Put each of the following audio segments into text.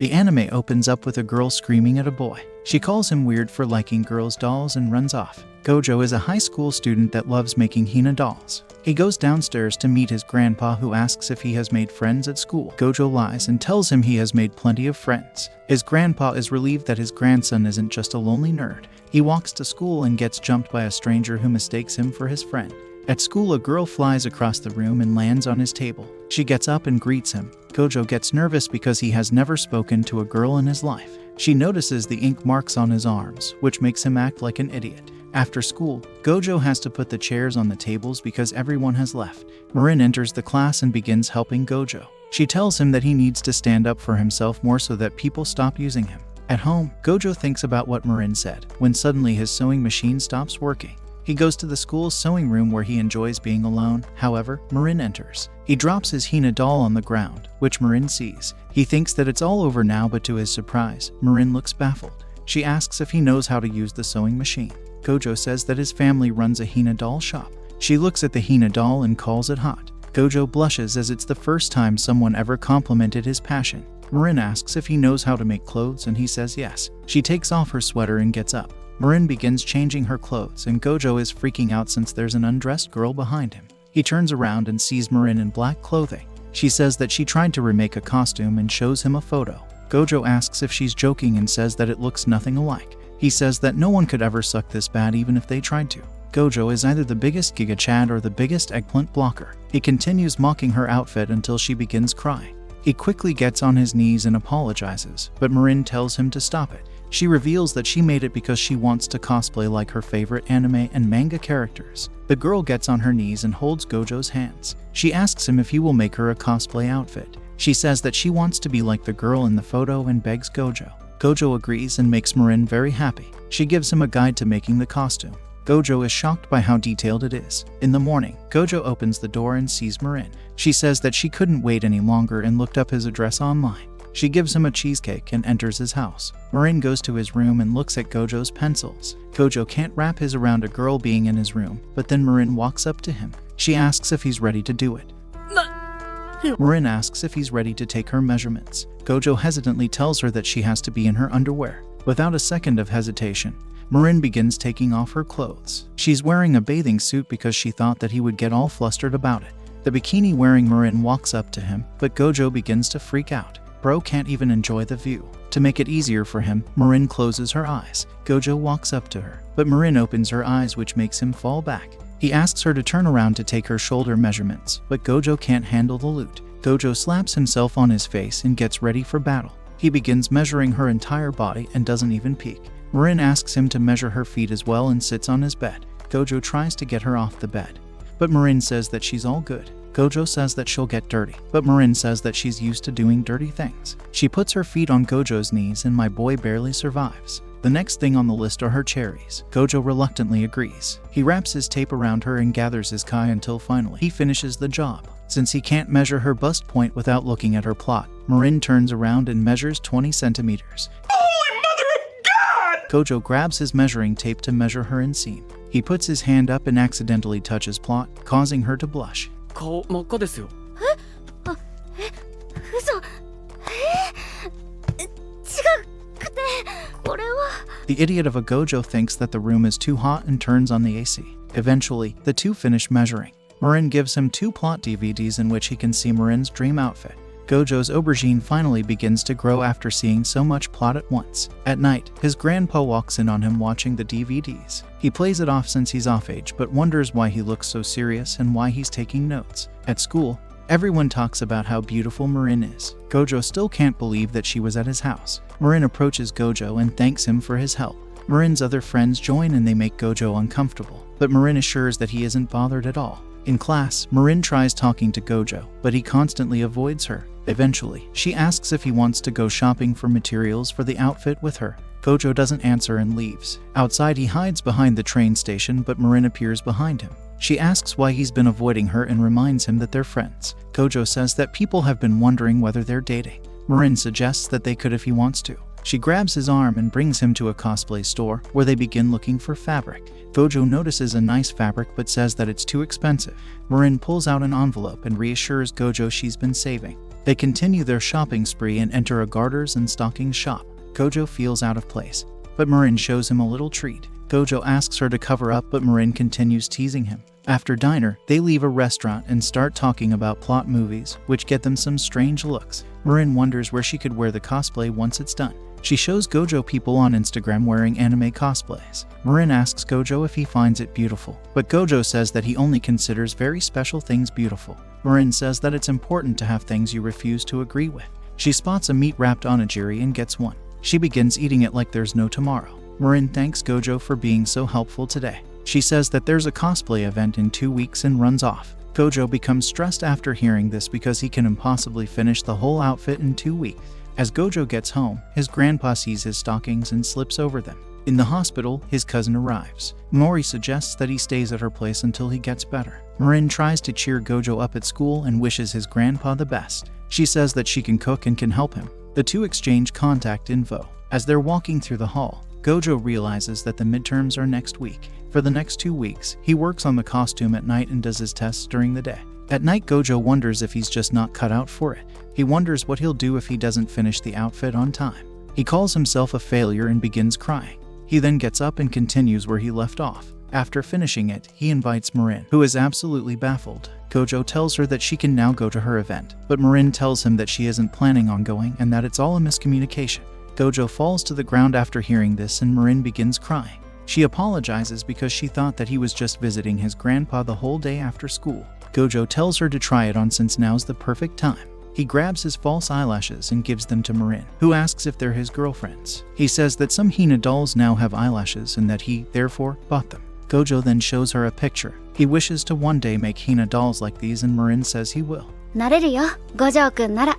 The anime opens up with a girl screaming at a boy. She calls him weird for liking girls' dolls and runs off. Gojo is a high school student that loves making Hina dolls. He goes downstairs to meet his grandpa, who asks if he has made friends at school. Gojo lies and tells him he has made plenty of friends. His grandpa is relieved that his grandson isn't just a lonely nerd. He walks to school and gets jumped by a stranger who mistakes him for his friend. At school, a girl flies across the room and lands on his table. She gets up and greets him. Gojo gets nervous because he has never spoken to a girl in his life. She notices the ink marks on his arms, which makes him act like an idiot. After school, Gojo has to put the chairs on the tables because everyone has left. Marin enters the class and begins helping Gojo. She tells him that he needs to stand up for himself more so that people stop using him. At home, Gojo thinks about what Marin said, when suddenly his sewing machine stops working. He goes to the school's sewing room where he enjoys being alone. However, Marin enters. He drops his Hina doll on the ground, which Marin sees. He thinks that it's all over now, but to his surprise, Marin looks baffled. She asks if he knows how to use the sewing machine. Gojo says that his family runs a Hina doll shop. She looks at the Hina doll and calls it hot. Gojo blushes as it's the first time someone ever complimented his passion. Marin asks if he knows how to make clothes and he says yes. She takes off her sweater and gets up. Marin begins changing her clothes and Gojo is freaking out since there's an undressed girl behind him. He turns around and sees Marin in black clothing. She says that she tried to remake a costume and shows him a photo. Gojo asks if she's joking and says that it looks nothing alike. He says that no one could ever suck this bad even if they tried to. Gojo is either the biggest Giga Chad or the biggest eggplant blocker. He continues mocking her outfit until she begins crying. He quickly gets on his knees and apologizes, but Marin tells him to stop it. She reveals that she made it because she wants to cosplay like her favorite anime and manga characters. The girl gets on her knees and holds Gojo's hands. She asks him if he will make her a cosplay outfit. She says that she wants to be like the girl in the photo and begs Gojo. Gojo agrees and makes Marin very happy. She gives him a guide to making the costume. Gojo is shocked by how detailed it is. In the morning, Gojo opens the door and sees Marin. She says that she couldn't wait any longer and looked up his address online. She gives him a cheesecake and enters his house. Marin goes to his room and looks at Gojo's pencils. Gojo can't wrap his around a girl being in his room, but then Marin walks up to him. She asks if he's ready to do it. Marin asks if he's ready to take her measurements. Gojo hesitantly tells her that she has to be in her underwear. Without a second of hesitation, Marin begins taking off her clothes. She's wearing a bathing suit because she thought that he would get all flustered about it. The bikini-wearing Marin walks up to him, but Gojo begins to freak out. Bro can't even enjoy the view. To make it easier for him, Marin closes her eyes. Gojo walks up to her, but Marin opens her eyes, which makes him fall back. He asks her to turn around to take her shoulder measurements, but Gojo can't handle the loot. Gojo slaps himself on his face and gets ready for battle. He begins measuring her entire body and doesn't even peek. Marin asks him to measure her feet as well and sits on his bed. Gojo tries to get her off the bed, but Marin says that she's all good. Gojo says that she'll get dirty, but Marin says that she's used to doing dirty things. She puts her feet on Gojo's knees and my boy barely survives. The next thing on the list are her cherries. Gojo reluctantly agrees. He wraps his tape around her and gathers his kai until finally he finishes the job. Since he can't measure her bust point without looking at her plot, Marin turns around and measures 20 centimeters. Holy Mother of God! Gojo grabs his measuring tape to measure her inseam. He puts his hand up and accidentally touches plot, causing her to blush. 顔真っ赤ですよ。嘘。違くて、これは。The idiot of a Gojo thinks that the room is too hot and turns on the AC. Eventually, the two finish measuring. Marin gives him 2 plot DVDs in which he can see Marin's dream outfit. Gojo's aubergine finally begins to grow after seeing so much plot at once. At night, his grandpa walks in on him watching the DVDs. He plays it off since he's off age, but wonders why he looks so serious and why he's taking notes. At school, everyone talks about how beautiful Marin is. Gojo still can't believe that she was at his house. Marin approaches Gojo and thanks him for his help. Marin's other friends join and they make Gojo uncomfortable, but Marin assures that he isn't bothered at all. In class, Marin tries talking to Gojo, but he constantly avoids her. Eventually, she asks if he wants to go shopping for materials for the outfit with her. Gojo doesn't answer and leaves. Outside, he hides behind the train station, but Marin appears behind him. She asks why he's been avoiding her and reminds him that they're friends. Gojo says that people have been wondering whether they're dating. Marin suggests that they could if he wants to. She grabs his arm and brings him to a cosplay store where they begin looking for fabric. Gojo notices a nice fabric but says that it's too expensive. Marin pulls out an envelope and reassures Gojo she's been saving. They continue their shopping spree and enter a garters and stockings shop. Gojo feels out of place, but Marin shows him a little treat. Gojo asks her to cover up, but Marin continues teasing him. After diner, they leave a restaurant and start talking about plot movies, which get them some strange looks. Marin wonders where she could wear the cosplay once it's done. She shows Gojo people on Instagram wearing anime cosplays. Marin asks Gojo if he finds it beautiful, but Gojo says that he only considers very special things beautiful. Marin says that it's important to have things you refuse to agree with. She spots a meat-wrapped onigiri and gets one. She begins eating it like there's no tomorrow. Marin thanks Gojo for being so helpful today. She says that there's a cosplay event in 2 weeks and runs off. Gojo becomes stressed after hearing this because he can impossibly finish the whole outfit in 2 weeks. As Gojo gets home, his grandpa sees his stockings and slips over them. In the hospital, his cousin arrives. Mori suggests that he stays at her place until he gets better. Marin tries to cheer Gojo up at school and wishes his grandpa the best. She says that she can cook and can help him. The two exchange contact info. As they're walking through the hall, Gojo realizes that the midterms are next week. For the next 2 weeks, he works on the costume at night and does his tests during the day. At night, Gojo wonders if he's just not cut out for it. He wonders what he'll do if he doesn't finish the outfit on time. He calls himself a failure and begins crying. He then gets up and continues where he left off. After finishing it, he invites Marin, who is absolutely baffled. Gojo tells her that she can now go to her event, but Marin tells him that she isn't planning on going and that it's all a miscommunication. Gojo falls to the ground after hearing this and Marin begins crying. She apologizes because she thought that he was just visiting his grandpa the whole day after school. Gojo tells her to try it on since now's the perfect time. He grabs his false eyelashes and gives them to Marin, who asks if they're his girlfriend's. He says that some Hina dolls now have eyelashes and that he, therefore, bought them. Gojo then shows her a picture. He wishes to one day make Hina dolls like these and Marin says he will. なれるよ、五条くんなら。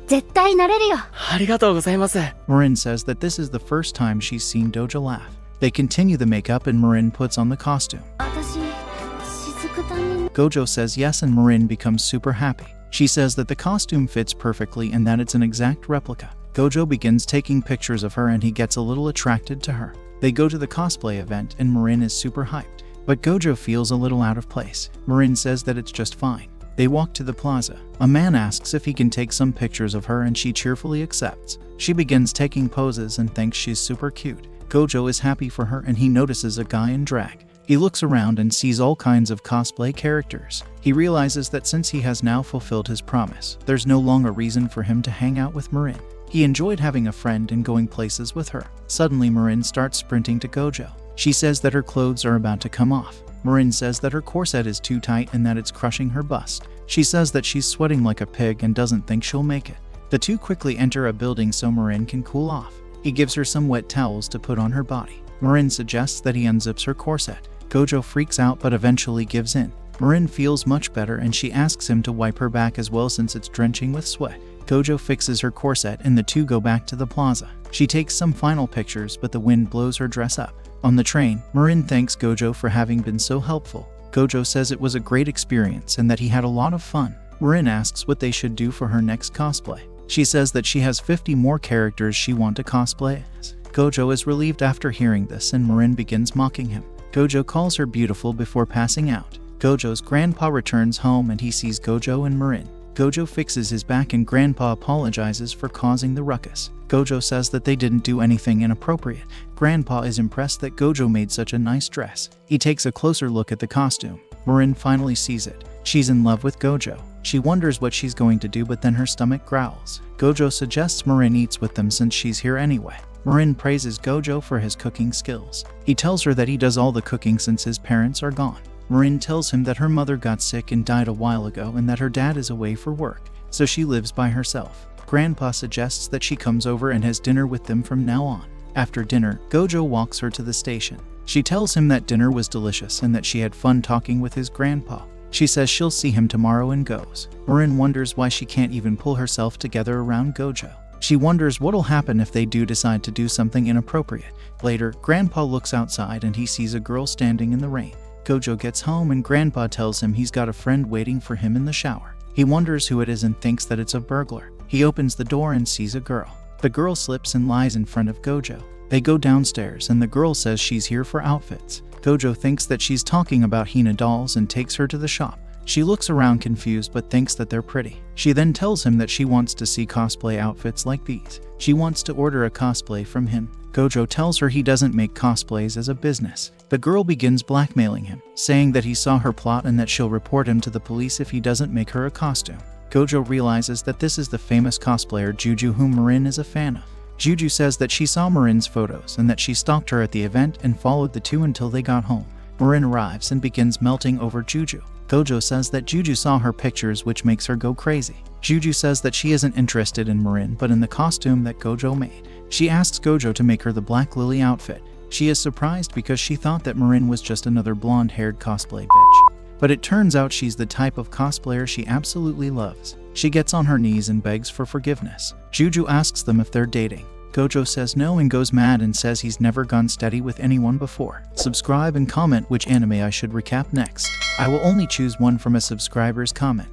絶対なれるよ。ありがとうございます。 Marin says that this is the first time she's seen Doja laugh. They continue the makeup and Marin puts on the costume. 私、雫たんに。 Gojo says yes and Marin becomes super happy. She says that the costume fits perfectly and that it's an exact replica. Gojo begins taking pictures of her and he gets a little attracted to her. They go to the cosplay event and Marin is super hyped. But Gojo feels a little out of place. Marin says that it's just fine. They walk to the plaza. A man asks if he can take some pictures of her and she cheerfully accepts. She begins taking poses and thinks she's super cute. Gojo is happy for her and he notices a guy in drag. He looks around and sees all kinds of cosplay characters. He realizes that since he has now fulfilled his promise, there's no longer reason for him to hang out with Marin. He enjoyed having a friend and going places with her. Suddenly, Marin starts sprinting to Gojo. She says that her clothes are about to come off. Marin says that her corset is too tight and that it's crushing her bust. She says that she's sweating like a pig and doesn't think she'll make it. The two quickly enter a building so Marin can cool off. He gives her some wet towels to put on her body. Marin suggests that he unzips her corset. Gojo freaks out but eventually gives in. Marin feels much better and she asks him to wipe her back as well since it's drenching with sweat. Gojo fixes her corset and the two go back to the plaza. She takes some final pictures but the wind blows her dress up. On the train, Marin thanks Gojo for having been so helpful. Gojo says it was a great experience and that he had a lot of fun. Marin asks what they should do for her next cosplay. She says that she has 50 more characters she wants to cosplay as. Gojo is relieved after hearing this and Marin begins mocking him. Gojo calls her beautiful before passing out. Gojo's grandpa returns home and he sees Gojo and Marin. Gojo fixes his back and Grandpa apologizes for causing the ruckus. Gojo says that they didn't do anything inappropriate. Grandpa is impressed that Gojo made such a nice dress. He takes a closer look at the costume. Marin finally sees it. She's in love with Gojo. She wonders what she's going to do but then her stomach growls. Gojo suggests Marin eats with them since she's here anyway. Marin praises Gojo for his cooking skills. He tells her that he does all the cooking since his parents are gone. Marin tells him that her mother got sick and died a while ago and that her dad is away for work, so she lives by herself. Grandpa suggests that she comes over and has dinner with them from now on. After dinner, Gojo walks her to the station. She tells him that dinner was delicious and that she had fun talking with his grandpa. She says she'll see him tomorrow and goes. Marin wonders why she can't even pull herself together around Gojo. She wonders what'll happen if they do decide to do something inappropriate. Later, Grandpa looks outside and he sees a girl standing in the rain. Gojo gets home and Grandpa tells him he's got a friend waiting for him in the shower. He wonders who it is and thinks that it's a burglar. He opens the door and sees a girl. The girl slips and lies in front of Gojo. They go downstairs and the girl says she's here for outfits. Gojo thinks that she's talking about Hina dolls and takes her to the shop. She looks around confused but thinks that they're pretty. She then tells him that she wants to see cosplay outfits like these. She wants to order a cosplay from him. Gojo tells her he doesn't make cosplays as a business. The girl begins blackmailing him, saying that he saw her plot and that she'll report him to the police if he doesn't make her a costume. Gojo realizes that this is the famous cosplayer Juju whom Marin is a fan of. Juju says that she saw Marin's photos and that she stalked her at the event and followed the two until they got home. Marin arrives and begins melting over Juju. Gojo says that Juju saw her pictures, which makes her go crazy. Juju says that she isn't interested in Marin but in the costume that Gojo made. She asks Gojo to make her the Black Lily outfit. She is surprised because she thought that Marin was just another blonde-haired cosplay bitch. But it turns out she's the type of cosplayer she absolutely loves. She gets on her knees and begs for forgiveness. Juju asks them if they're dating. Gojo says no and goes mad and says he's never gone steady with anyone before. Subscribe and comment which anime I should recap next. I will only choose one from a subscriber's comment.